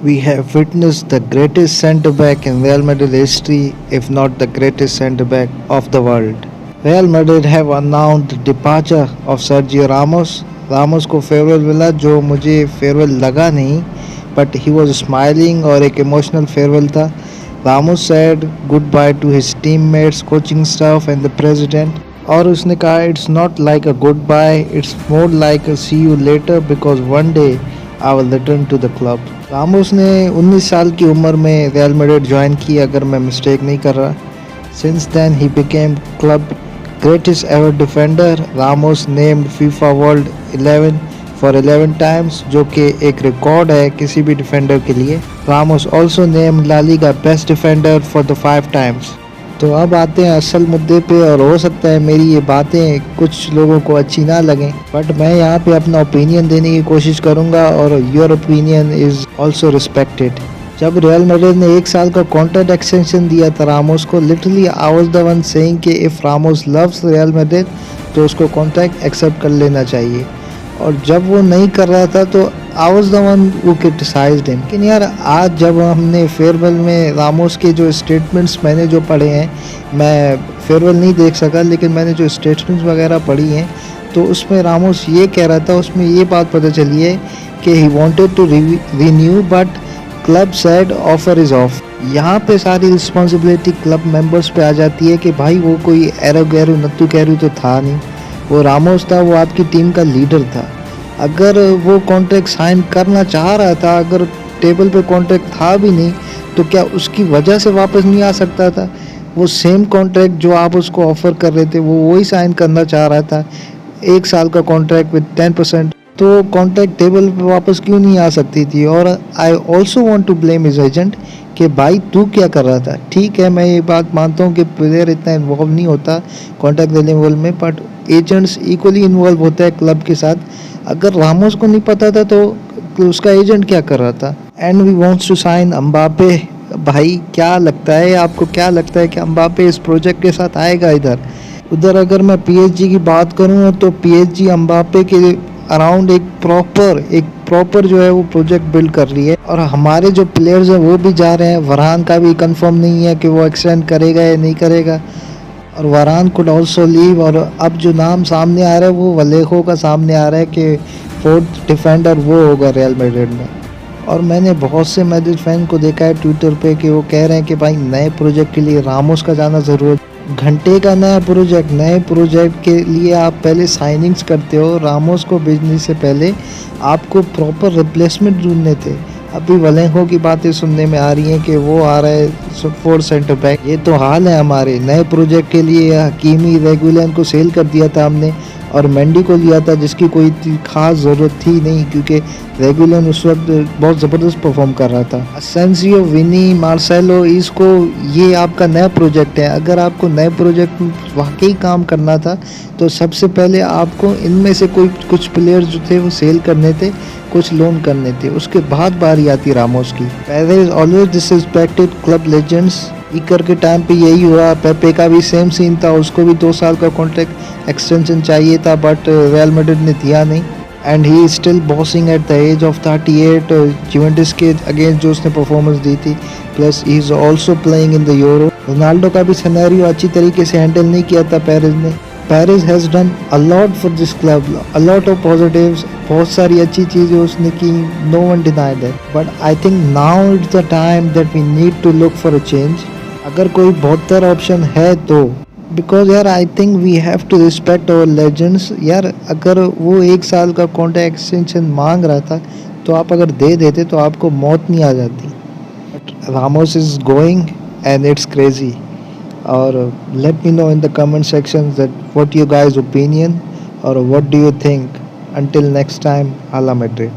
We have witnessed the greatest centre back in Real Madrid history, if not the greatest centre back of the world. Real Madrid have announced the departure of Sergio Ramos. Ramos को farewell मिला जो मुझे farewell लगा नहीं, but he was smiling और एक emotional farewell था. Ramos said good bye to his teammates, coaching staff and the president. और उसने कहा it's not like a good bye, it's more like a see you later because one day I will return to the club. Ramos ने 19 साल की उम्र में real Madrid join की, अगर मैं मिस्टेक नहीं कर रहा. Since then he became club greatest ever defender. Ramos named FIFA World 11 for 11 times, जो कि एक रिकॉर्ड है किसी भी डिफेंडर के लिए. Ramos also named La Liga best defender for the 5 times. तो अब आते हैं असल मुद्दे पे, और हो सकता है मेरी ये बातें कुछ लोगों को अच्छी ना लगें, बट मैं यहाँ पे अपना ओपिनियन देने की कोशिश करूँगा और your opinion is also respected. जब रियल मैड्रिड ने 1 साल का कॉन्ट्रैक्ट एक्सटेंशन दिया था रामोस को, literally I was the one saying कि if Ramos loves Real Madrid तो उसको कॉन्ट्रैक्ट एक्सेप्ट कर लेना चाहिए. और जब वो नहीं कर रहा था तो आई was the one who criticised him. लेकिन यार आज जब हमने फेयरवेल में रामोस के जो स्टेटमेंट्स मैंने जो पढ़े हैं, मैं फेयरवेल नहीं देख सका लेकिन मैंने जो स्टेटमेंट्स वगैरह पढ़ी हैं, तो उसमें रामोस ये कह रहा था, उसमें ये बात पता चली है कि he wanted to renew but club said offer is off. यहाँ पे सारी रिस्पॉन्सिबिलिटी क्लब मेंबर्स पे आ जाती है कि भाई वो कोई एरो गैरू नत्तू कैरू तो था नहीं, वो रामोस था, वो आपकी टीम का लीडर था. अगर वो कॉन्ट्रैक्ट साइन करना चाह रहा था, अगर टेबल पे कॉन्ट्रैक्ट था भी नहीं, तो क्या उसकी वजह से वापस नहीं आ सकता था? वो सेम कॉन्ट्रैक्ट जो आप उसको ऑफ़र कर रहे थे वो वही साइन करना चाह रहा था, 1 साल का कॉन्ट्रैक्ट विद 10%. तो कॉन्ट्रैक्ट टेबल पे वापस क्यों नहीं आ सकती थी? और I also want to blame his agent कि भाई तू क्या कर रहा था. ठीक है, मैं ये बात मानता हूँ कि प्लेयर इतना इन्वॉल्व नहीं होता कॉन्ट्रैक्ट लेवल में, बट एजेंट्स इक्वली इन्वॉल्व होता है क्लब के साथ. अगर रामोस को नहीं पता था तो उसका एजेंट क्या कर रहा था? And we wants to sign Mbappe. भाई क्या लगता है आपको, क्या लगता है कि एम्बापे इस प्रोजेक्ट के साथ आएगा इधर? उधर अगर मैं पीएसजी की बात करूँ तो पीएसजी एम्बापे के अराउंड एक प्रॉपर जो है वो प्रोजेक्ट बिल्ड कर रही है. और हमारे जो प्लेयर्स हैं वो भी जा रहे हैं. वरान का भी कंफर्म नहीं है कि वो एक्सटेंड करेगा या नहीं करेगा, और वरान कुड ऑल्सो लीव. और अब जो नाम सामने आ रहा है वो वलेखो का सामने आ रहा है कि 4th डिफेंडर वो होगा रियल मैड्रिड में. और मैंने बहुत से मैड्रिड फैन को देखा है ट्विटर पे कि वो कह रहे हैं कि भाई नए प्रोजेक्ट के लिए रामोस का जाना ज़रूर. घंटे का नया प्रोजेक्ट, नए प्रोजेक्ट के लिए आप पहले साइनिंग्स करते हो. रामोस को भेजने से पहले आपको प्रॉपर रिप्लेसमेंट ढूंढने थे. अभी वलेंको की बातें सुनने में आ रही हैं कि वो आ रहा है 4 सेंटर बैक. ये तो हाल है हमारे नए प्रोजेक्ट के लिए. हकीमी रेगुलर को सेल कर दिया था हमने और मेंडी को लिया था जिसकी कोई ख़ास ज़रूरत थी नहीं, क्योंकि रेगुलर उस वक्त बहुत ज़बरदस्त परफॉर्म कर रहा था. असेंसियो, विनी, मार्सेलो, इसको ये आपका नया प्रोजेक्ट है. अगर आपको नए प्रोजेक्ट में वाकई काम करना था तो सबसे पहले आपको इनमें से कुछ प्लेयर्स जो थे वो सेल करने थे, कुछ लोन करने थे. उसके बाद बारी आती रामोस की. Perez always disrespected club legends. इकर के टाइम पे यही हुआ. पेपे का भी सेम सीन था, उसको भी 2 साल का कॉन्ट्रैक्ट एक्सटेंशन चाहिए था बट रियल मैड्रिड ने दिया नहीं. And he is still bossing at the age of 38 Juventus के अगेंस्ट जो उसने परफॉर्मेंस दी थी. Plus he is also playing in the Euro. Ronaldo का भी सिनेरियो अच्छी तरीके से हैंडल नहीं किया था पेरेज ने. Perez has done a lot for this club, a lot of positives. बहुत सारी अच्छी चीज़ें उसने की, no one deny that. But I think now it's the time that we need to look for a change. अगर कोई बेहतर option है तो, बिकॉज यार I think we have to respect our legends. यार अगर वो 1 साल का कॉन्ट्रैक्ट एक्सटेंशन मांग रहा था तो आप अगर दे देते तो आपको मौत नहीं आ जाती. But Ramos is going and it's crazy. और let me know in the comment section that what your guys opinion और what do you think. until next time, Hala Madrid.